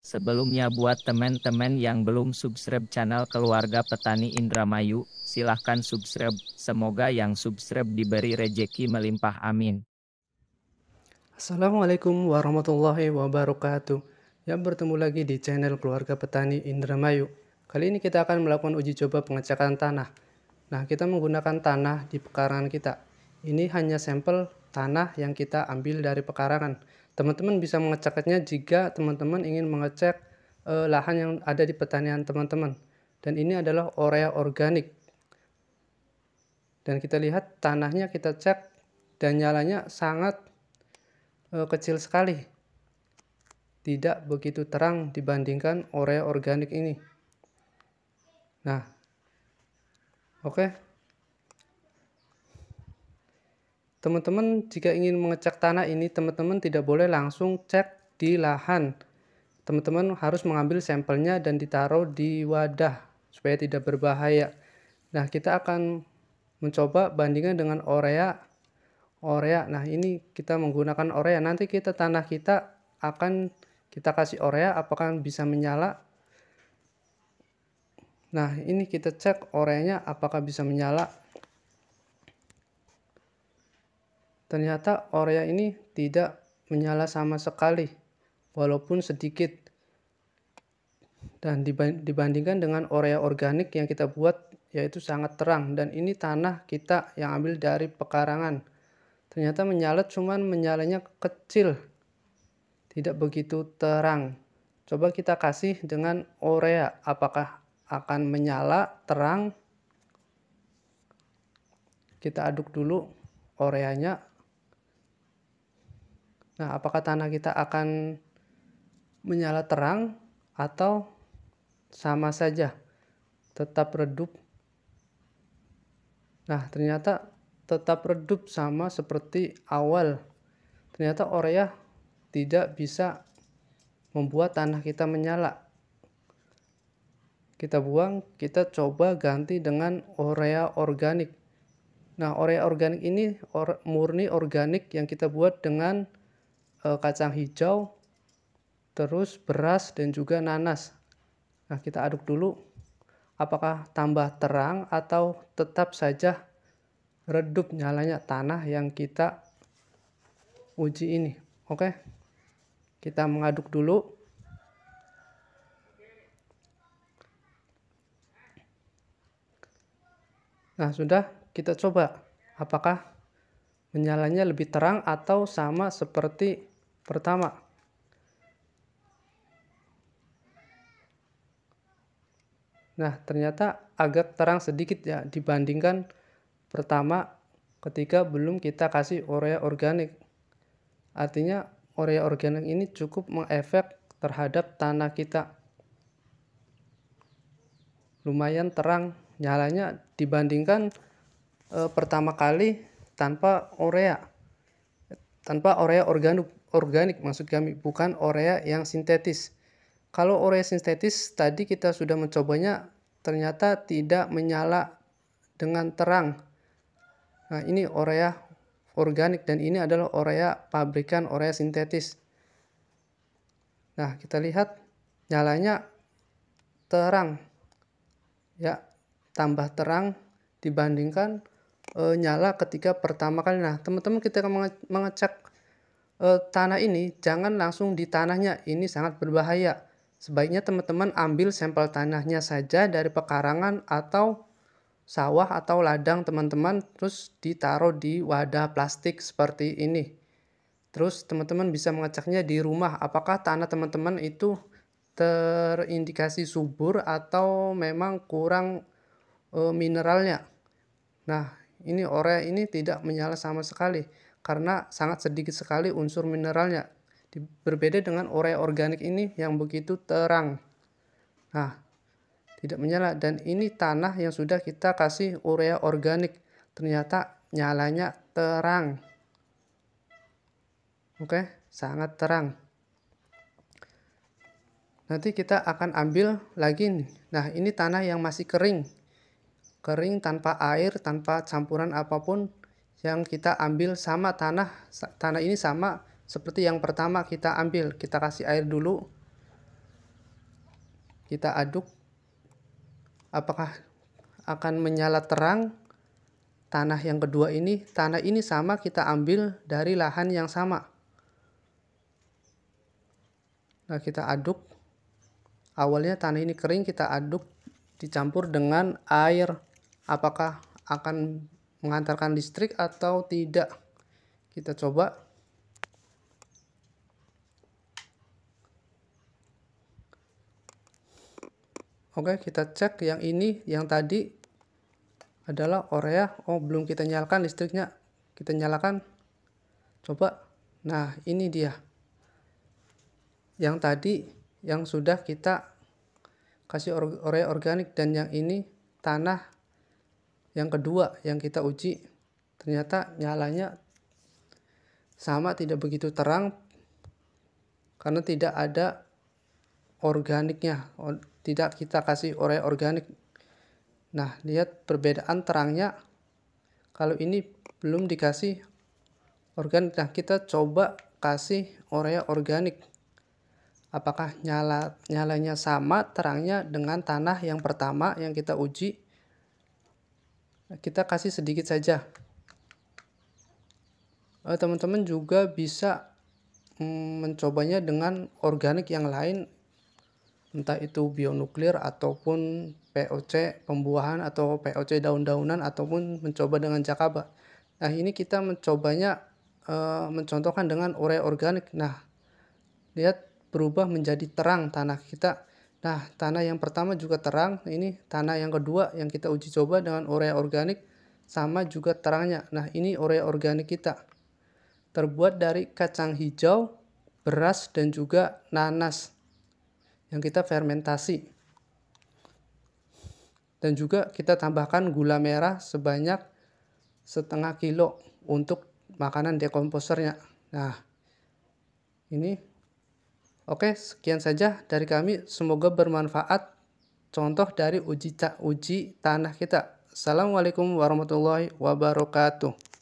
Sebelumnya buat teman-teman yang belum subscribe channel Keluarga Petani Indramayu, silahkan subscribe. Semoga yang subscribe diberi rejeki melimpah, amin. Assalamualaikum warahmatullahi wabarakatuh. Ya, bertemu lagi di channel Keluarga Petani Indramayu. Kali ini kita akan melakukan uji coba pengecekan tanah. Nah, kita menggunakan tanah di pekarangan kita. Ini hanya sampel tanah yang kita ambil dari pekarangan. Teman-teman bisa mengeceknya jika teman-teman ingin mengecek lahan yang ada di pertanian teman-teman. Dan ini adalah urea organik. Dan kita lihat tanahnya, kita cek dan nyalanya sangat kecil sekali, tidak begitu terang dibandingkan urea organik ini. Nah, oke. Teman-teman jika ingin mengecek tanah ini, teman-teman tidak boleh langsung cek di lahan. Teman-teman harus mengambil sampelnya dan ditaruh di wadah supaya tidak berbahaya. Nah, kita akan mencoba bandingkan dengan urea. Nah, ini kita menggunakan urea. Nanti tanah kita akan kita kasih urea, apakah bisa menyala. Nah, ini kita cek ureanya apakah bisa menyala. Ternyata urea ini tidak menyala sama sekali, walaupun sedikit. Dan dibandingkan dengan urea organik yang kita buat, yaitu sangat terang. Dan ini tanah kita yang ambil dari pekarangan. Ternyata menyala, cuman menyalanya kecil, tidak begitu terang. Coba kita kasih dengan urea, apakah akan menyala terang. Kita aduk dulu ureanya. Nah, apakah tanah kita akan menyala terang atau sama saja, tetap redup? Nah, ternyata tetap redup sama seperti awal. Ternyata urea tidak bisa membuat tanah kita menyala. Kita buang, kita coba ganti dengan urea organik. Nah, urea organik ini murni organik yang kita buat dengan kacang hijau, terus beras dan juga nanas. Nah, kita aduk dulu. Apakah tambah terang atau tetap saja redup nyalanya tanah yang kita uji ini. Oke. Kita mengaduk dulu. Nah, sudah, kita coba apakah menyalanya lebih terang atau sama seperti pertama. Nah, ternyata agak terang sedikit ya dibandingkan pertama ketika belum kita kasih urea organik. Artinya urea organik ini cukup mengefek terhadap tanah kita. Lumayan terang nyalanya dibandingkan pertama kali tanpa urea. Tanpa urea organik maksud kami, bukan urea yang sintetis. Kalau urea sintetis tadi kita sudah mencobanya, ternyata tidak menyala dengan terang. Nah, ini urea organik dan ini adalah urea pabrikan, urea sintetis. Nah, kita lihat nyalanya terang. Ya, tambah terang dibandingkan nyala ketika pertama kali. Nah, teman-teman ketika mengecek tanah ini, jangan langsung di tanahnya, ini sangat berbahaya. Sebaiknya teman-teman ambil sampel tanahnya saja dari pekarangan atau sawah atau ladang teman-teman, terus ditaruh di wadah plastik seperti ini. Terus teman-teman bisa mengeceknya di rumah, apakah tanah teman-teman itu terindikasi subur atau memang kurang mineralnya. Nah, ini urea ini tidak menyala sama sekali karena sangat sedikit sekali unsur mineralnya. Berbeda dengan urea organik ini yang begitu terang. Nah, tidak menyala, dan ini tanah yang sudah kita kasih urea organik. Ternyata nyalanya terang. Oke, sangat terang. Nanti kita akan ambil lagi nih. Nah, ini tanah yang masih kering. Kering tanpa air, tanpa campuran apapun yang kita ambil sama tanah. Tanah ini sama seperti yang pertama kita ambil. Kita kasih air dulu. kita aduk. Apakah akan menyala terang? Tanah yang kedua ini, tanah ini sama kita ambil dari lahan yang sama. Nah, kita aduk. Awalnya tanah ini kering, kita aduk dicampur dengan air. Apakah akan mengantarkan listrik atau tidak? Kita coba. Oke, kita cek yang ini, yang tadi adalah urea. Oh, belum kita nyalakan listriknya. Kita nyalakan. Coba. Nah, ini dia. Yang tadi yang sudah kita kasih urea organik, dan yang ini tanah yang kedua yang kita uji. Ternyata nyalanya sama, tidak begitu terang karena tidak ada organiknya, tidak kita kasih urea organik. Nah, lihat perbedaan terangnya. Kalau ini belum dikasih organik. Nah, kita coba kasih urea organik. Apakah nyalanya sama terangnya dengan tanah yang pertama yang kita uji? Kita kasih sedikit saja. Teman-teman juga bisa mencobanya dengan organik yang lain, entah itu bionuklir ataupun POC pembuahan atau POC daun-daunan, ataupun mencoba dengan jakaba. Nah, ini kita mencobanya mencontohkan dengan urea organik. Nah, lihat berubah menjadi terang tanah kita. Nah, tanah yang pertama juga terang. Ini tanah yang kedua yang kita uji coba dengan urea organik, sama juga terangnya. Nah, ini urea organik kita. Terbuat dari kacang hijau, beras, dan juga nanas yang kita fermentasi. Dan juga kita tambahkan gula merah sebanyak setengah kilo untuk makanan dekomposernya. Nah, ini oke, sekian saja dari kami. Semoga bermanfaat contoh dari uji tanah kita. Assalamualaikum warahmatullahi wabarakatuh.